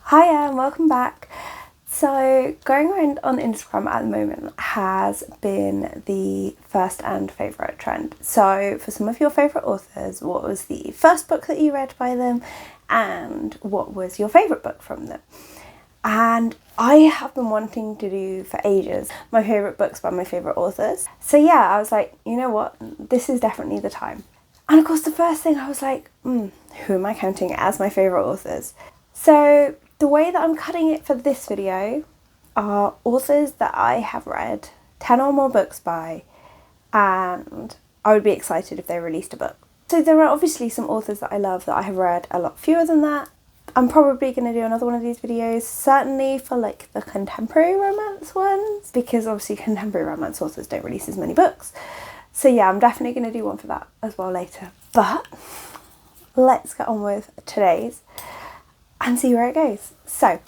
Hiya and welcome back. So going around on Instagram at the moment has been the first and favourite trend. So for some of your favourite authors, what was the first book that you read by them and what was your favourite book from them? And I have been wanting to do for ages my favourite books by my favourite authors. So yeah, I was like, you know what, this is definitely the time. And of course the first thing I was like, who am I counting as my favourite authors? So the way that I'm cutting it for this video are authors that I have read 10 or more books by, and I would be excited if they released a book. So there are obviously some authors that I love that I have read a lot fewer than that. I'm probably going to do another one of these videos, certainly for like the contemporary romance ones, because obviously contemporary romance authors don't release as many books. So yeah, I'm definitely going to do one for that as well later. But let's get on with today's and see where it goes. So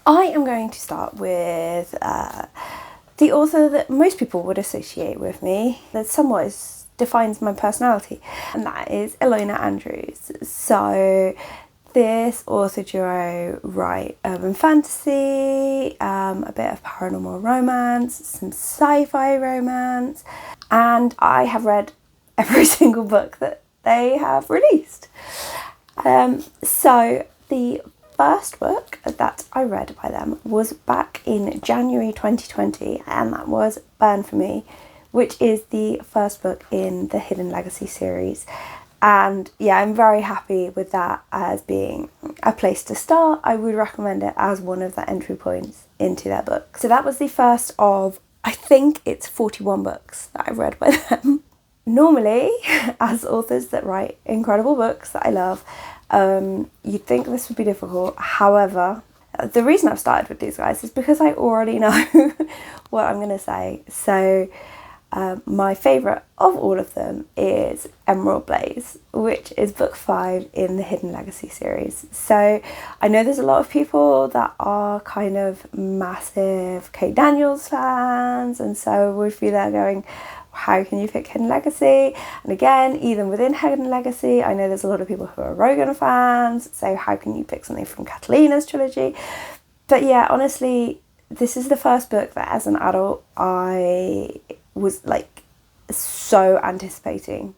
I am going to start with the author that most people would associate with me, that somewhat defines my personality, and that is Ilona Andrews. So this author duo write urban fantasy, a bit of paranormal romance, some sci-fi romance, and I have read every single book that they have released. So the first book that I read by them was back in January 2020, and that was Burn For Me, which is the first book in the Hidden Legacy series. And yeah, I'm very happy with that as being a place to start. I would recommend it as one of the entry points into their book. So that was the first of, I think it's 41 books that I've read by them. Normally, as authors that write incredible books that I love, you'd think this would be difficult. However, the reason I've started with these guys is because I already know what I'm going to say. So my favourite of all of them is Emerald Blaze, which is book 5 in the Hidden Legacy series. So I know there's a lot of people that are kind of massive Kate Daniels fans, and so would be there going, how can you pick Hidden Legacy? And again, even within Hidden Legacy, I know there's a lot of people who are Rogan fans, so how can you pick something from Catalina's trilogy? But yeah, honestly, this is the first book that as an adult I was like so anticipating,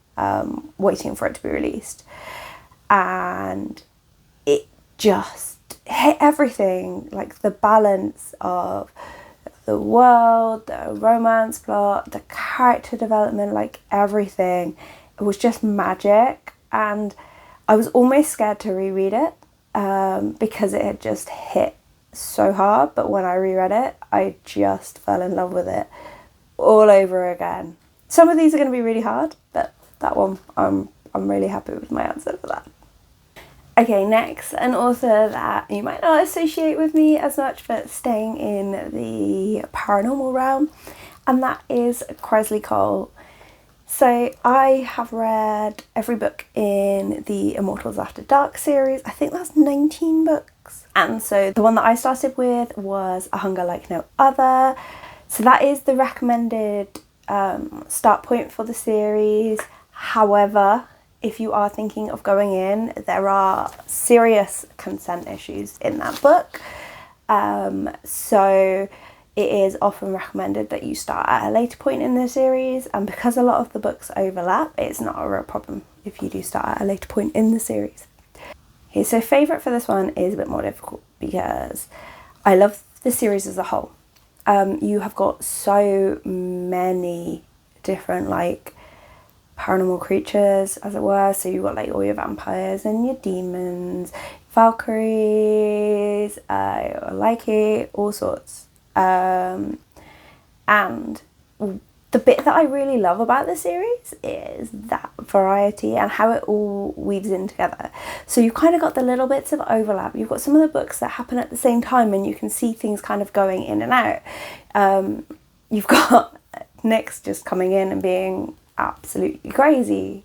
waiting for it to be released. And it just hit everything, like the balance of the world, the romance plot, the character development, like everything. It was just magic, and I was almost scared to reread it because it had just hit so hard. But when I reread it, I just fell in love with it all over again. Some of these are going to be really hard, but that one, I'm really happy with my answer for that. Okay, next, an author that you might not associate with me as much, but staying in the paranormal realm, and that is Kresley Cole. So I have read every book in the Immortals After Dark series. I think that's 19 books. And so the one that I started with was A Hunger Like No Other. So that is the recommended start point for the series. However, if you are thinking of going in, there are serious consent issues in that book. So it is often recommended that you start at a later point in the series, and because a lot of the books overlap, it's not a real problem if you do start at a later point in the series. Okay, so favourite for this one is a bit more difficult because I love the series as a whole. You have got so many different like paranormal creatures, as it were. So you've got like all your vampires and your demons, Valkyries, like all sorts. And the bit that I really love about the series is that variety and how it all weaves in together. So you've kind of got the little bits of overlap. You've got some of the books that happen at the same time and you can see things kind of going in and out. You've got Nyx just coming in and being absolutely crazy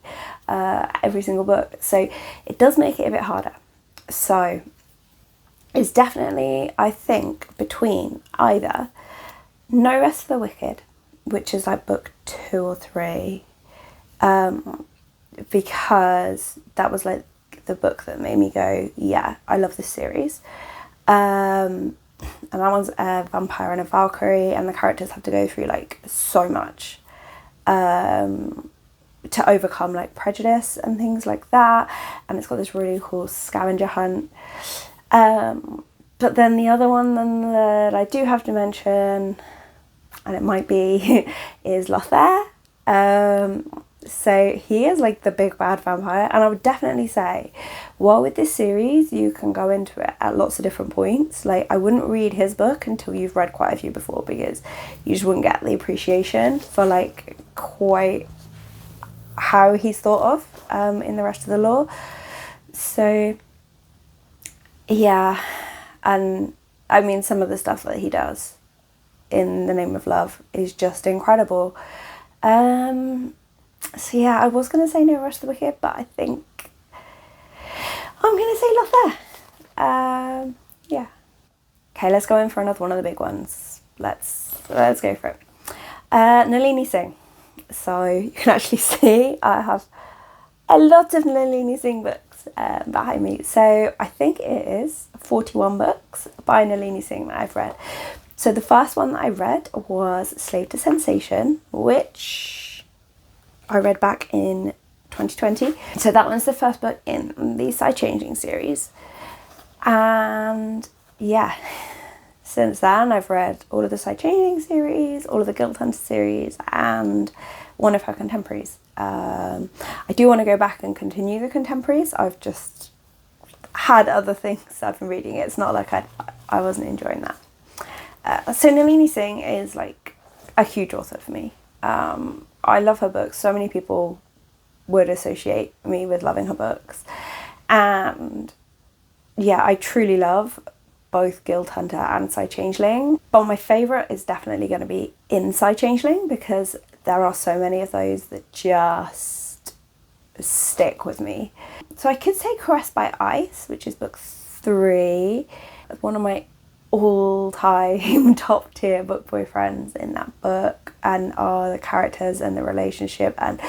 every single book. So it does make it a bit harder. So it's definitely, I think, between either No Rest for the Wicked, which is like book 2 or 3, because that was like the book that made me go, yeah, I love this series. And that one's a vampire and a Valkyrie, and the characters have to go through like so much to overcome like prejudice and things like that. And it's got this really cool scavenger hunt. But then the other one that I do have to mention, and it might be, is Lothair. So he is like the big bad vampire, and I would definitely say, while with this series you can go into it at lots of different points. Like, I wouldn't read his book until you've read quite a few before, because you just wouldn't get the appreciation for like quite how he's thought of in the rest of the lore. So yeah, and I mean, some of the stuff that he does in the name of love is just incredible. So yeah, I was going to say No Rush the Wicked, but I think I'm going to say Lothair. Yeah. Okay, let's go in for another one of the big ones. Let's go for it. Nalini Singh. So you can actually see I have a lot of Nalini Singh books behind me. So I think it is 41 books by Nalini Singh that I've read. So the first one that I read was Slave to Sensation, which I read back in 2020. So that one's the first book in the Side Changing series. And yeah, since then I've read all of the Side Changing series, all of the Guild Hunter series, and one of her contemporaries. I do want to go back and continue the contemporaries. I've just had other things I've been reading. It's not like I wasn't enjoying that. So Nalini Singh is like a huge author for me. I love her books. So many people would associate me with loving her books. And yeah, I truly love both Guild Hunter and Side Changeling. But my favourite is definitely going to be in Side Changeling, because there are so many of those that just stick with me. So I could say Caressed by Ice, which is book 3. One of my all-time top tier book boyfriends in that book, and the characters and the relationship, and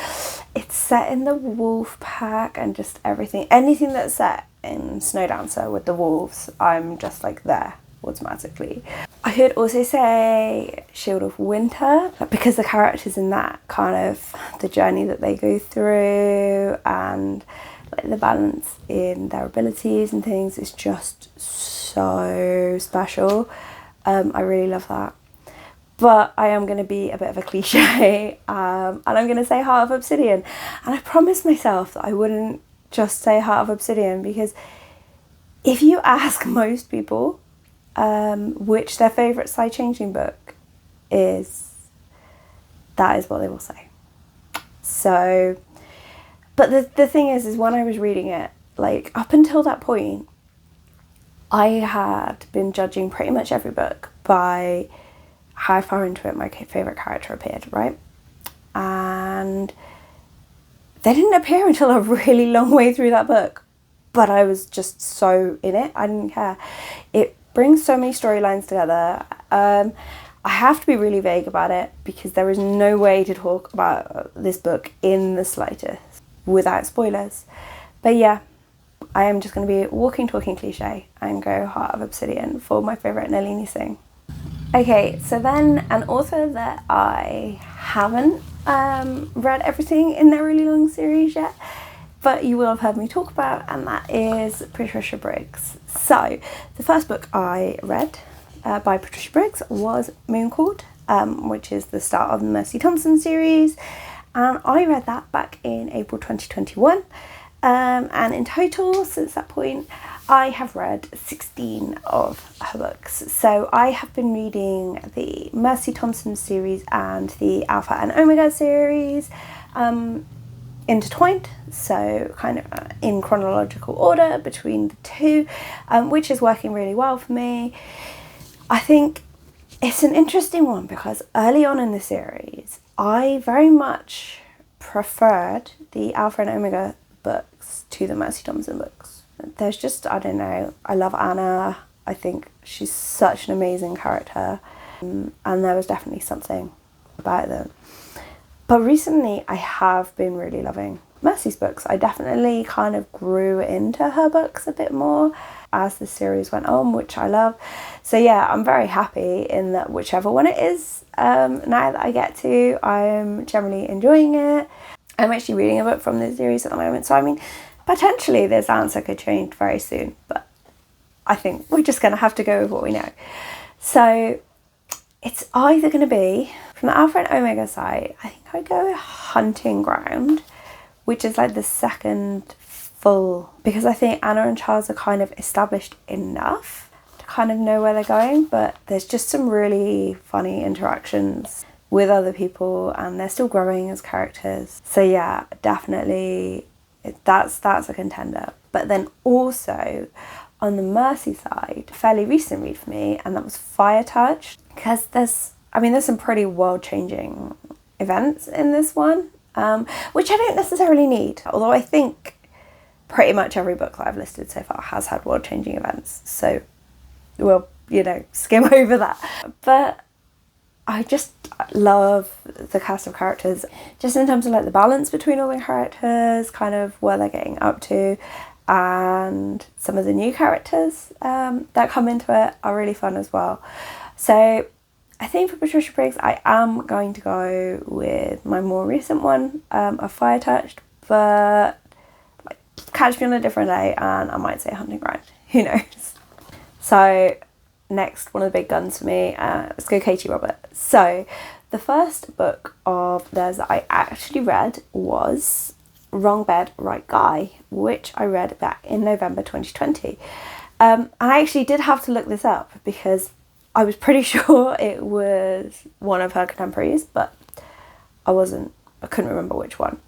it's set in the wolf pack, and just anything that's set in Snowdancer with the wolves, I'm just like there automatically. I could also say Shield of Winter, because the characters in that, kind of the journey that they go through and like the balance in their abilities and things is just so special. I really love that. But I am going to be a bit of a cliche, and I'm going to say Heart of Obsidian. And I promised myself that I wouldn't just say Heart of Obsidian, because if you ask most people which their favourite Side Changing book is, that is what they will say. So, but the thing is when I was reading it, like up until that point, I had been judging pretty much every book by how far into it my favourite character appeared, right? And they didn't appear until a really long way through that book, but I was just so in it, I didn't care. It brings so many storylines together. I have to be really vague about it, because there is no way to talk about this book in the slightest without spoilers. But yeah, I am just going to be walking, talking cliche and go Heart of Obsidian for my favourite Nalini Singh. Okay, so then an author that I haven't read everything in their really long series yet, but you will have heard me talk about, and that is Patricia Briggs. So the first book I read by Patricia Briggs was Mooncord, which is the start of the Mercy Thompson series, and I read that back in April 2021. And in total, since that point, I have read 16 of her books. So I have been reading the Mercy Thompson series and the Alpha and Omega series intertwined, so kind of in chronological order between the two, which is working really well for me. I think it's an interesting one, because early on in the series, I very much preferred the Alpha and Omega books to the Mercy Thompson books. There's just, I don't know, I love Anna. I think she's such an amazing character, and there was definitely something about them. But recently I have been really loving Mercy's books. I definitely kind of grew into her books a bit more as the series went on, which I love. So yeah, I'm very happy in that whichever one it is, now that I get to, I'm generally enjoying it. I'm actually reading a book from the series at the moment, so I mean, potentially this answer could change very soon, but I think we're just going to have to go with what we know. So it's either going to be, from the Alpha and Omega side, I think I'd go with Hunting Ground, which is like the second full, because I think Anna and Charles are kind of established enough to kind of know where they're going, but there's just some really funny interactions with other people and they're still growing as characters. So yeah, definitely that's a contender. But then also on the Mercy side, a fairly recent read for me, and that was Fire Touch, because there's some pretty world-changing events in this one, which I don't necessarily need, although I think pretty much every book that I've listed so far has had world-changing events, so we'll, skim over that. But I just love the cast of characters, just in terms of like the balance between all the characters, kind of where they're getting up to, and some of the new characters that come into it are really fun as well. So I think for Patricia Briggs, I am going to go with my more recent one, of Fire Touched, but like, catch me on a different day and I might say Hunting Ground, who knows. So next, one of the big guns for me, let's go Katee Robert. So the first book of theirs that I actually read was Wrong Bed, Right Guy, which I read back in November 2020. And I actually did have to look this up because I was pretty sure it was one of her contemporaries, but I couldn't remember which one.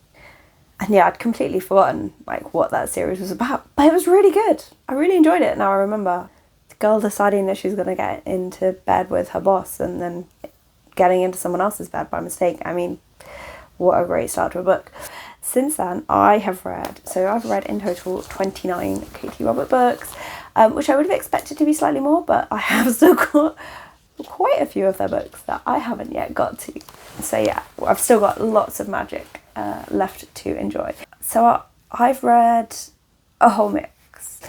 And yeah, I'd completely forgotten like what that series was about, but it was really good. I really enjoyed it. Now I remember the girl deciding that she's going to get into bed with her boss and then getting into someone else's bed by mistake. I mean, what a great start to a book. Since then, I've read in total 29 Katee Robert books, which I would have expected to be slightly more, but I have still got quite a few of their books that I haven't yet got to. So yeah, I've still got lots of magic left to enjoy. So I've read a whole mix.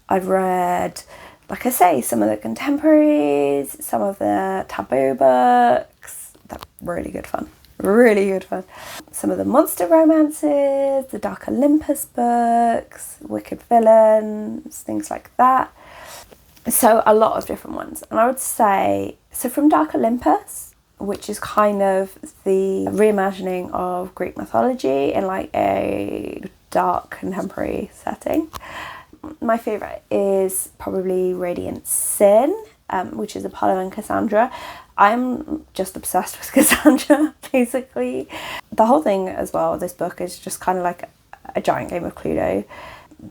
I've read, like I say, some of the contemporaries, some of the taboo books. They're really good fun. Really good fun. Some of the monster romances, the Dark Olympus books, Wicked Villains, things like that. So a lot of different ones. And I would say, so from Dark Olympus, which is kind of the reimagining of Greek mythology in like a dark contemporary setting. My favourite is probably Radiant Sin, which is Apollo and Cassandra. I'm just obsessed with Cassandra, basically. The whole thing as well, this book is just kind of like a giant game of Cluedo.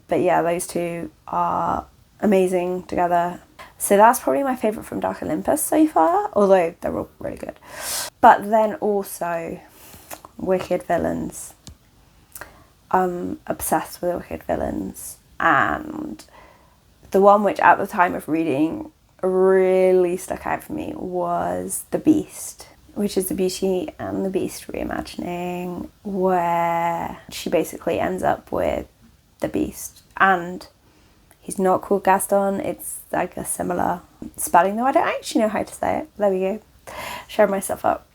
But yeah, those two are amazing together. So that's probably my favourite from Dark Olympus so far, although they're all really good. But then also Wicked Villains. I'm obsessed with Wicked Villains. And the one which at the time of reading really stuck out for me was The Beast, which is the Beauty and the Beast reimagining, where she basically ends up with the Beast and he's not called Gaston, it's like a similar spelling, though I don't actually know how to say it. There we go, showing myself up.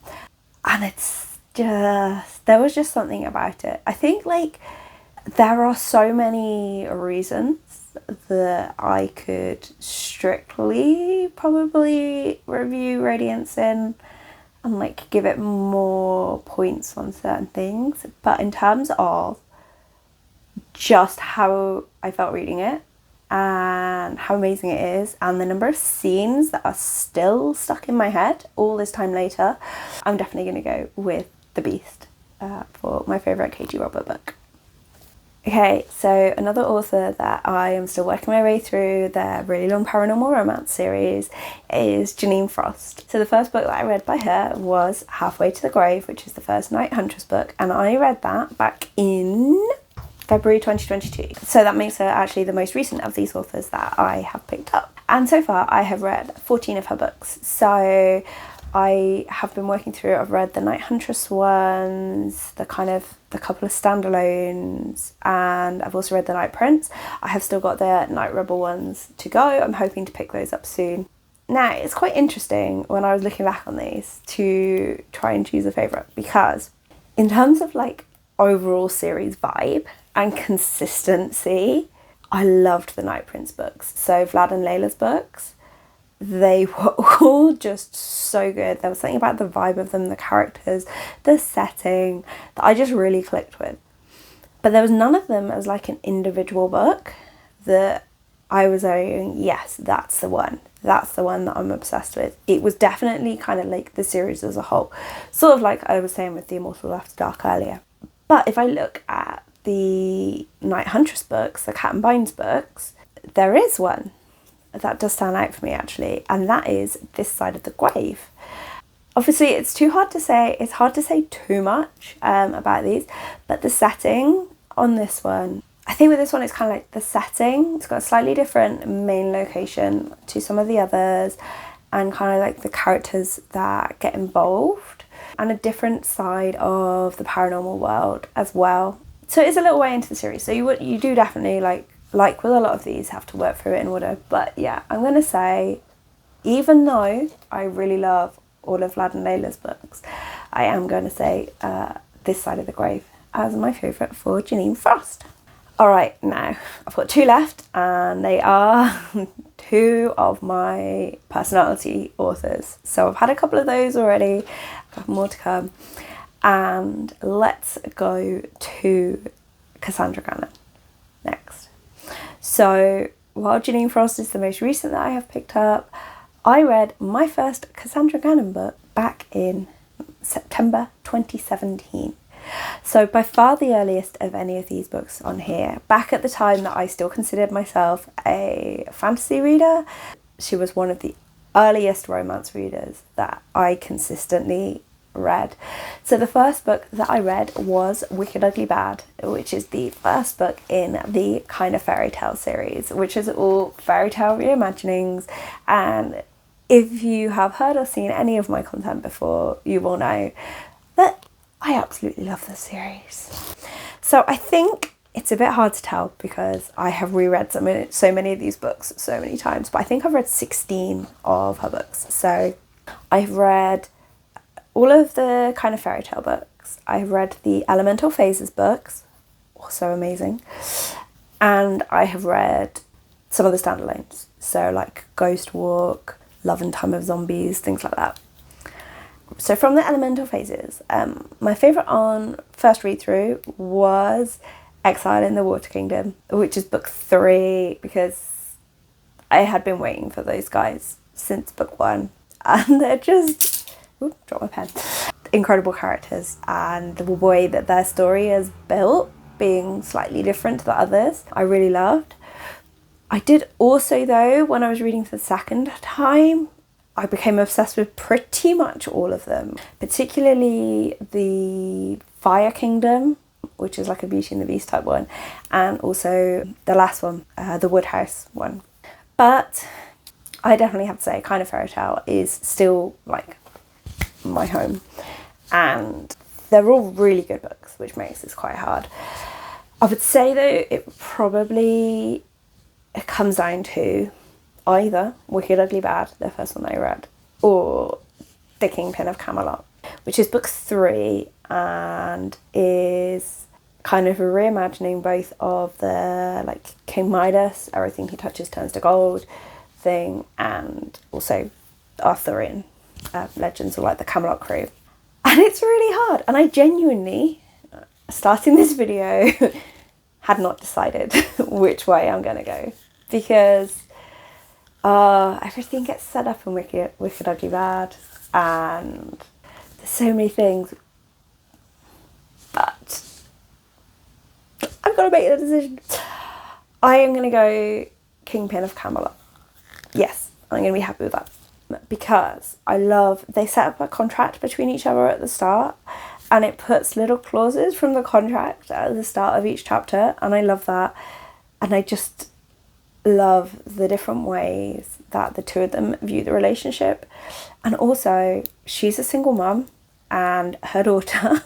And it's just, there was just something about it. I think like there are so many reasons that I could strictly probably review Radiant Sin and like give it more points on certain things, but in terms of just how I felt reading it and how amazing it is and the number of scenes that are still stuck in my head all this time later, I'm definitely going to go with The Beast for my favourite Katee Robert book. Okay, so another author that I am still working my way through their really long paranormal romance series is Jeaniene Frost. So the first book that I read by her was Halfway to the Grave, which is the first Night Huntress book, and I read that back in February 2022. So that makes her actually the most recent of these authors that I have picked up. And so far I have read 14 of her books. So I have been working through, I've read the Night Huntress ones, the couple of standalones, and I've also read the Night Prince. I have still got the Night Rebel ones to go. I'm hoping to pick those up soon. Now, it's quite interesting when I was looking back on these to try and choose a favourite, because in terms of like overall series vibe and consistency, I loved the Night Prince books. So Vlad and Layla's books, they were all just so good. There was something about the vibe of them, the characters, the setting that I just really clicked with. But there was none of them as like an individual book that I was saying, yes, that's the one. That's the one that I'm obsessed with. It was definitely kind of like the series as a whole. Sort of like I was saying with The Immortal After Dark earlier. But if I look at the Night Huntress books, the Cat and Bones books, there is one that does stand out for me actually, and that is This Side of the Grave. Obviously it's hard to say too much about these, but the setting on this one, I think with this one it's kind of like the setting, it's got a slightly different main location to some of the others, and kind of like the characters that get involved, and a different side of the paranormal world as well. So it's a little way into the series, so you do definitely like with a lot of these, have to work through it in order. But yeah, I'm going to say, even though I really love all of Vlad and Layla's books, I am going to say This Side of the Grave as my favourite for Jeaniene Frost. Alright, now I've got 2 left, and they are 2 of my personality authors. So I've had a couple of those already, a couple more to come. And let's go to Cassandra Gannon next. So while Jeaniene Frost is the most recent that I have picked up, I read my first Cassandra Gannon book back in September 2017. So by far the earliest of any of these books on here. Back at the time that I still considered myself a fantasy reader, she was one of the earliest romance readers that I consistently read. So the first book that I read was Wicked Ugly Bad, which is the first book in the Kind of Fairy Tale series, which is all fairy tale reimaginings. And if you have heard or seen any of my content before, you will know that I absolutely love this series. So I think it's a bit hard to tell because I have reread so many of these books so many times, but I think I've read 16 of her books. So I've read all of the Kind of Fairy Tale books. I've read the Elemental Phases books, also amazing. And I have read some of the standalones, so like Ghost Walk, Love and Time of Zombies, things like that. So from the Elemental Phases, my favourite on first read through was Exile in the Water Kingdom, which is book 3, because I had been waiting for those guys since book 1, and they're just, drop my pen, incredible characters, and the way that their story is built, being slightly different to the others, I really loved. I did also, though, when I was reading for the second time, I became obsessed with pretty much all of them, particularly the Fire Kingdom, which is like a Beauty and the Beast type one, and also the last one, the Woodhouse one. But I definitely have to say Kind of Fairy Tale is still like my home, and they're all really good books, which makes this quite hard. I would say though it comes down to either Wicked Ugly Bad, the first one that I read, or The Kingpin of Camelot, which is book 3 and is kind of a reimagining both of the like King Midas, everything he touches turns to gold thing, and also Arthurian legends, or like the Camelot crew. And it's really hard, and I genuinely, starting this video, had not decided which way I'm gonna go, because everything gets set up in Wicked Ugly Bad, and there's so many things, but I've got to make a decision. I am going to go Kingpin of Camelot. Yes, I'm going to be happy with that, because they set up a contract between each other at the start, and it puts little clauses from the contract at the start of each chapter, and I love that. And I just love the different ways that the two of them view the relationship. And also, she's a single mum and her daughter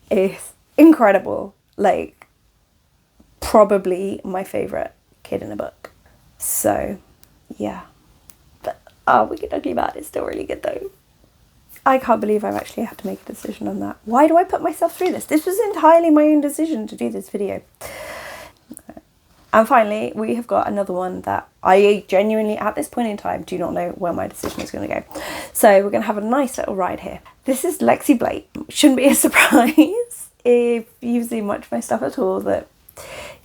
is incredible. Like, probably my favourite kid in the book. So, yeah. But, Wicked Ugly Bad is still really good though. I can't believe I've actually had to make a decision on that. Why do I put myself through this? This was entirely my own decision to do this video. And finally, we have got another one that I genuinely, at this point in time, do not know where my decision is going to go. So we're going to have a nice little ride here. This is Lexi Blake. Shouldn't be a surprise if you've seen much of my stuff at all that,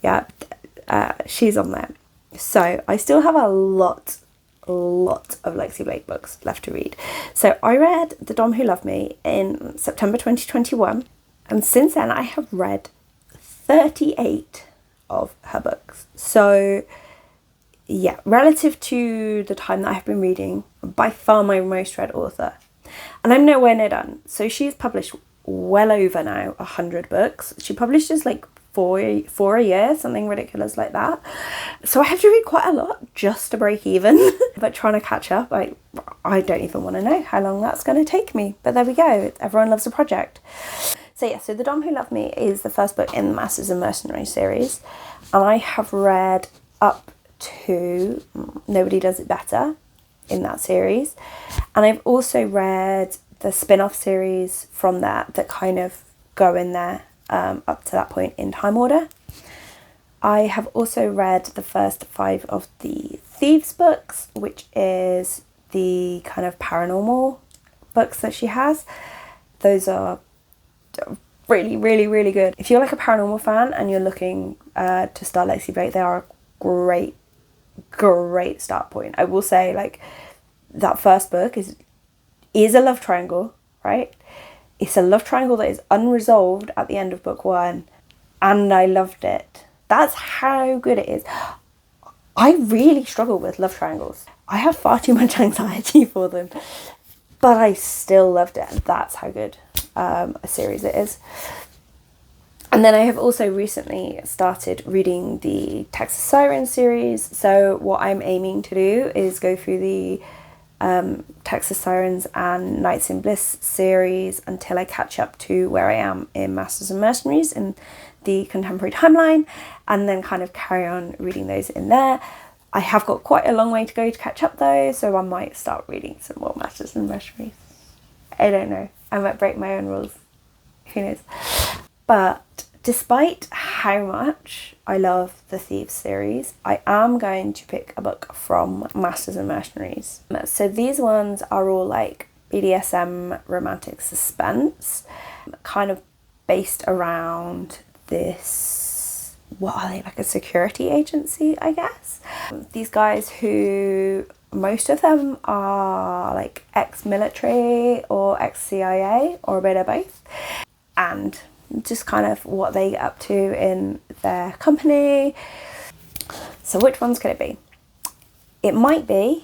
yeah, she's on there. So I still have a lot of Lexi Blake books left to read. So I read The Dom Who Loved Me in September 2021. And since then I have read 38 of her books. So yeah, relative to the time that I've been reading, by far my most read author. And I'm nowhere near done. So she's published well over now 100 books. She publishes like four a year, something ridiculous like that. So I have to read quite a lot just to break even. But trying to catch up, I don't even want to know how long that's going to take me. But there we go. Everyone loves a project. So yeah, so The Dom Who Loved Me is the first book in the Masters and Mercenaries series. And I have read up to Nobody Does It Better in that series. And I've also read the spin-off series from that kind of go in there up to that point in time order. I have also read the first 5 of the Thieves books, which is the kind of paranormal books that she has. Those are really, really, really good. If you're like a paranormal fan and you're looking to start Lexi Blake, they are a great start point. I will say, like, that first book is a love triangle, right? It's a love triangle that is unresolved at the end of book 1, and I loved it. That's how good it is. I really struggle with love triangles. I have far too much anxiety for them, but I still loved it, and that's how good a series it is. And then I have also recently started reading the Texas Sirens series. So what I'm aiming to do is go through the Texas Sirens and Nights in Bliss series until I catch up to where I am in Masters and Mercenaries in the contemporary timeline, and then kind of carry on reading those in there. I have got quite a long way to go to catch up though, so I might start reading some more Masters and Mercenaries. I don't know. I might break my own rules. Who knows? But despite how much I love the Thieves series, I am going to pick a book from Masters and Mercenaries. So these ones are all like BDSM romantic suspense, kind of based around this, what are they, like a security agency, I guess? These guys who, most of them are like ex-military or ex-CIA or a bit of both, and just kind of what they get up to in their company. So which ones could it be? It might be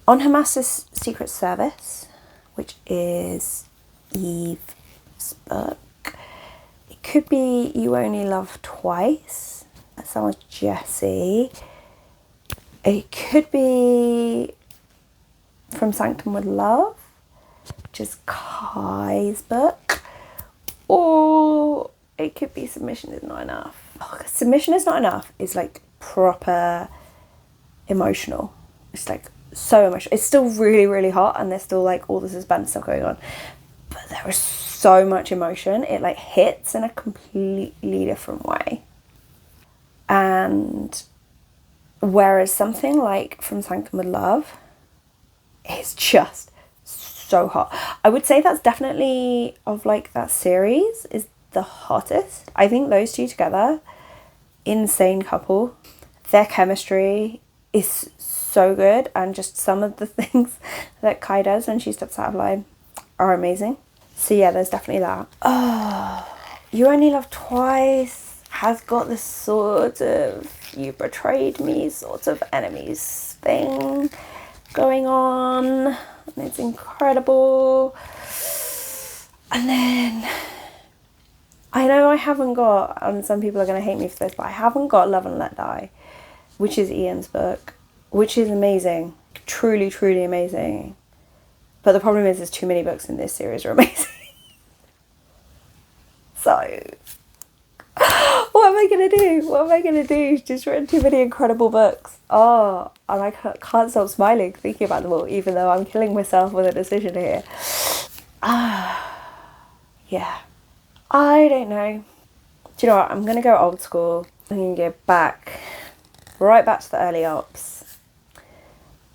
On Her Master's Secret Service, which is Eve's book. It could be You Only Love Twice. That sounds Jessie. It could be From Sanctum with Love, which is Kai's book. Or it could be Submission Is Not Enough. Submission Is Not Enough is like proper emotional. It's like so emotional. It's still really, really hot, and there's still like all the suspense stuff going on. But there is so much emotion. It like hits in a completely different way. And whereas something like From Sanctum with Love is just so hot. I would say that's definitely, of like that series, is the hottest. I think those two together, insane couple. Their chemistry is so good, and just some of the things that Kai does when she steps out of line are amazing. So yeah, there's definitely that. Oh, You Only Love Twice has got this sort of you betrayed me sort of enemies thing going on, and it's incredible. And then I know I haven't got, and some people are going to hate me for this, but I haven't got Love and Let Die. which is Ian's book, which is amazing. Truly, truly amazing. But the problem is there's too many books in this series are amazing. So, what am I going to do? What am I going to do? Just written too many incredible books. Oh, and I can't stop smiling thinking about them all, even though I'm killing myself with a decision here. Yeah. I don't know. Do you know what? I'm going to go old school. I'm going to go right back to the early ops.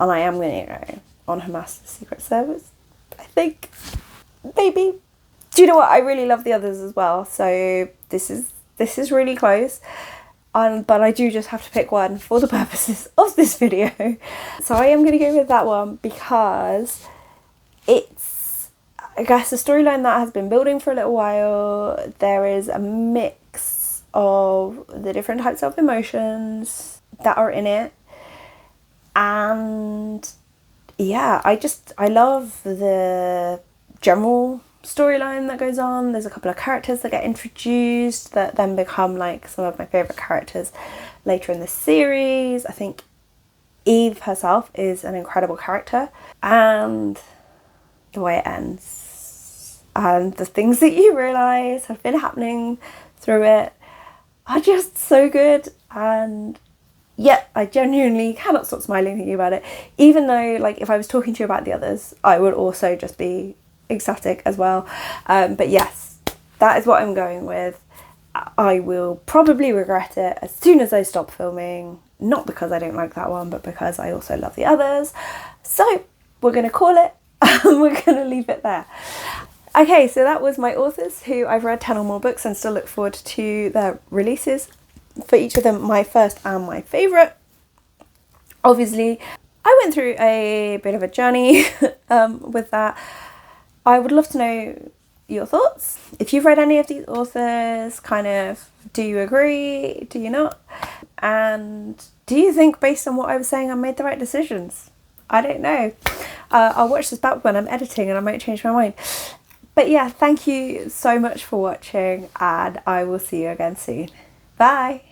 And I am going to go on Her Master's Secret Service. I think. Maybe. Do you know what? I really love the others as well. So this is really close. But I do just have to pick one for the purposes of this video. So I am going to go with that one because it's, I guess, a storyline that has been building for a little while. There is a mix of the different types of emotions that are in it. And yeah, I love the general storyline that goes on. There's a couple of characters that get introduced that then become like some of my favourite characters later in the series. I think Eve herself is an incredible character, and the way it ends and the things that you realise have been happening through it are just so good. And yeah, I genuinely cannot stop smiling thinking about it, even though, like, if I was talking to you about the others, I would also just be ecstatic as well. But yes, that is what I'm going with. I will probably regret it as soon as I stop filming, not because I don't like that one, but because I also love the others. So we're going to call it and we're going to leave it there. Okay, so that was my authors who I've read 10 or more books and still look forward to their releases. For each of them, my first and my favourite. Obviously, I went through a bit of a journey with that. I would love to know your thoughts. If you've read any of these authors, kind of, do you agree? Do you not? And do you think, based on what I was saying, I made the right decisions? I don't know. I'll watch this back when I'm editing and I might change my mind. But yeah, thank you so much for watching, and I will see you again soon. Bye.